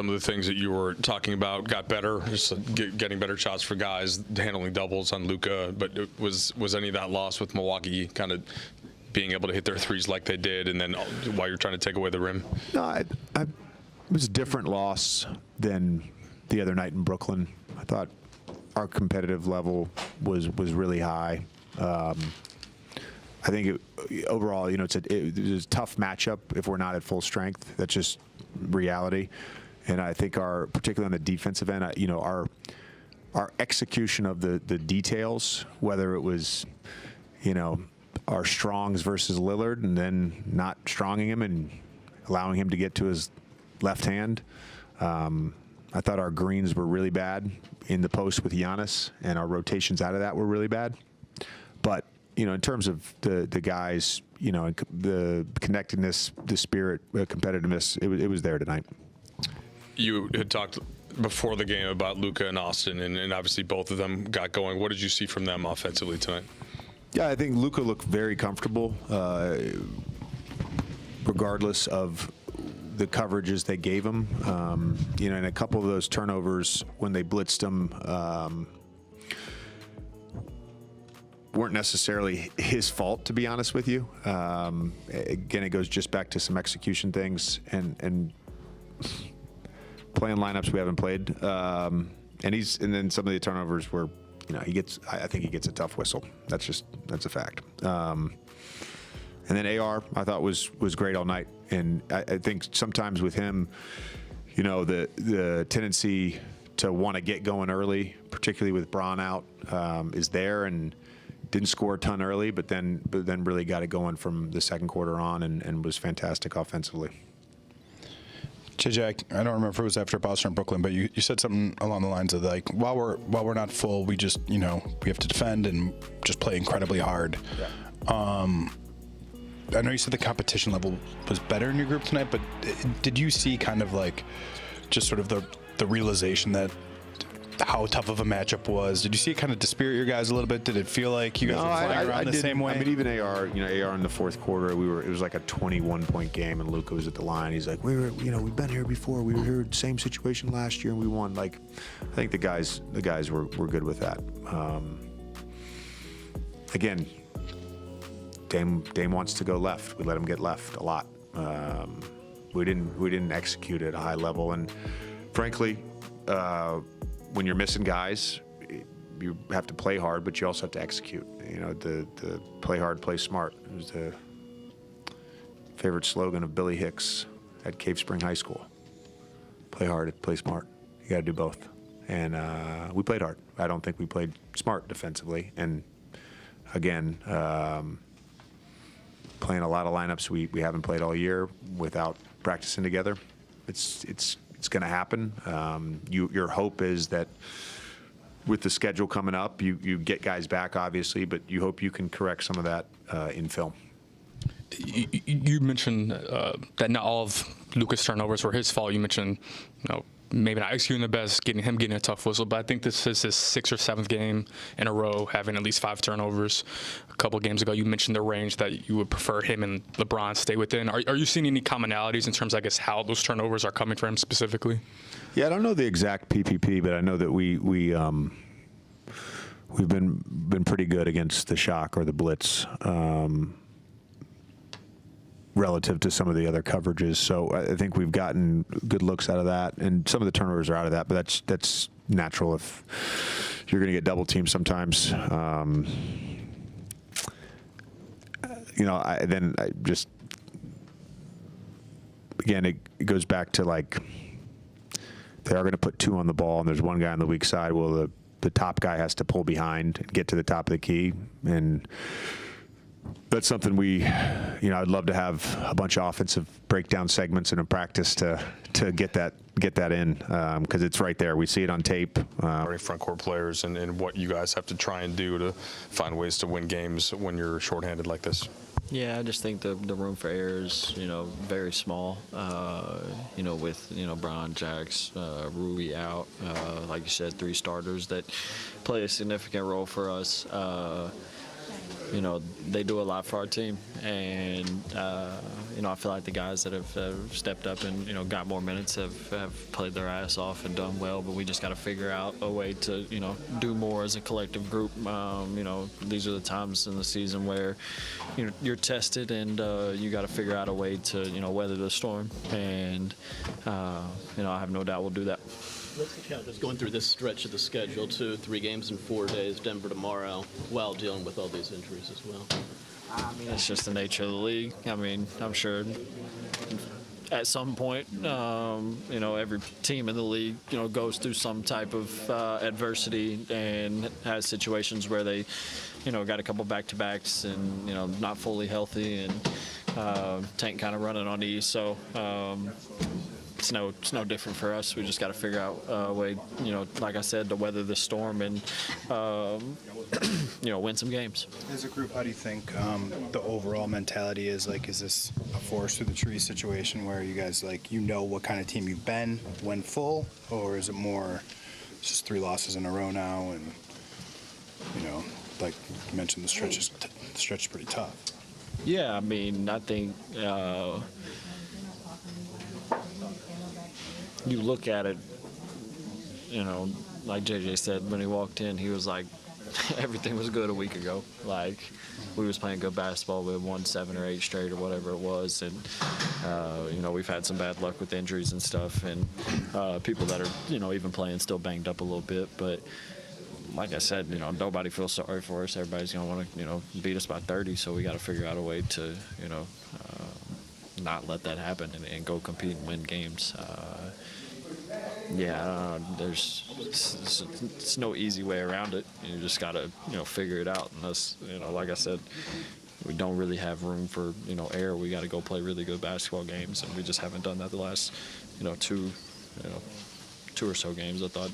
Some of the things that you were talking about got better, just getting better shots for guys, handling doubles on Luka. But was any of that lost with Milwaukee kind of being able to hit their threes like they did, and then while you're trying to take away the rim? No, it was a different loss than the other night in Brooklyn. I thought our competitive level was really high. I think overall, it's a tough matchup if we're not at full strength. That's just reality. And I think particularly on the defensive end, our execution of the details, whether it was, our strongs versus Lillard and then not stronging him and allowing him to get to his left hand. I thought our greens were really bad in the post with Giannis, and our rotations out of that were really bad. But, in terms of the guys, the connectedness, the spirit, the competitiveness, it was there tonight. You had talked before the game about Luka and Austin, and obviously both of them got going. What did you see from them offensively tonight? Yeah, I think Luka looked very comfortable, regardless of the coverages they gave him. And a couple of those turnovers when they blitzed him weren't necessarily his fault, to be honest with you. Again, it goes just back to some execution things and playing lineups we haven't played. And then some of the turnovers were, I think he gets a tough whistle. That's a fact. And then AR, I thought was great all night. And I think sometimes with him, the tendency to want to get going early, particularly with Braun out, is there, and didn't score a ton early, but then really got it going from the second quarter on and was fantastic offensively. JJ, I don't remember if it was after Boston or Brooklyn, but you said something along the lines of like, while we're not full, we just we have to defend and just play incredibly hard. Yeah. I know you said the competition level was better in your group tonight, but did you see kind of like just sort of the realization that how tough of a matchup was? Did you see it kind of dispirit your guys a little bit? Did it feel like you guys were flying around the same way? I mean, even AR in the fourth quarter, it was like a 21-point game, and Luka was at the line. He's like, we've been here before. We were here, same situation last year, and we won. Like, I think the guys were good with that. Again, Dame wants to go left. We let him get left a lot. We didn't execute at a high level, and frankly, when you're missing guys, you have to play hard, but you also have to execute. The play hard, play smart. It was the favorite slogan of Billy Hicks at Cave Spring High School. Play hard, play smart. You got to do both. And we played hard. I don't think we played smart defensively. And again, playing a lot of lineups we haven't played all year without practicing together. It's going to happen. Your hope is that with the schedule coming up, you get guys back, obviously, but you hope you can correct some of that in film. You mentioned that not all of Luka's turnovers were his fault. You mentioned, maybe not executing the best, getting a tough whistle, but I think this is his 6th or 7th game in a row having at least 5 turnovers. A couple of games ago, you mentioned the range that you would prefer him and LeBron stay within. Are you seeing any commonalities in terms of, I guess, how those turnovers are coming for him specifically? Yeah, I don't know the exact PPP, but I know that we've been pretty good against the shock or the blitz. Relative to some of the other coverages. So I think we've gotten good looks out of that, and some of the turnovers are out of that, but that's natural if you're going to get double teamed sometimes. Again, it goes back to like they are going to put 2 on the ball, and there's one guy on the weak side. Well, the top guy has to pull behind and get to the top of the key, and that's something I'd love to have a bunch of offensive breakdown segments in a practice to get that in, because it's right there. We see it on tape. Front court players and what you guys have to try and do to find ways to win games when you're shorthanded like this. Yeah, I just think the room for error is, very small. With, Bron, Jax, Rui out, like you said, 3 starters that play a significant role for us. they do a lot for our team, and I feel like the guys that have stepped up and got more minutes have played their ass off and done well. But we just got to figure out a way to do more as a collective group. These are the times in the season where you're tested, and you got to figure out a way to weather the storm. And I have no doubt we'll do that. What's the challenge going through this stretch of the schedule, 3 games in 4 days, Denver tomorrow, while dealing with all these injuries as well? I mean, it's just the nature of the league. I mean, I'm sure at some point, every team in the league, goes through some type of adversity and has situations where they, got a couple back-to-backs and, not fully healthy, and Tank kind of running on E. So, it's no different for us. We just got to figure out a way, like I said, to weather the storm and, win some games. As a group, how do you think the overall mentality is? Like, is this a forest through the trees situation where you guys, what kind of team you've been when full? Or is it more just 3 losses in a row now? And, like you mentioned, the stretch is pretty tough. Yeah, I mean, I think you look at it, like JJ said, when he walked in, he was like, everything was good a week ago. Like, we was playing good basketball. We had won 7 or 8 straight or whatever it was. And, we've had some bad luck with injuries and stuff. And people that are, even playing still banged up a little bit. But like I said, nobody feels sorry for us. Everybody's going to want to, beat us by 30. So we got to figure out a way to, not let that happen and go compete and win games. It's no easy way around it. You just got to, figure it out. And that's, like I said, we don't really have room for, error. We got to go play really good basketball games, and we just haven't done that the last, 2 or so games. I thought,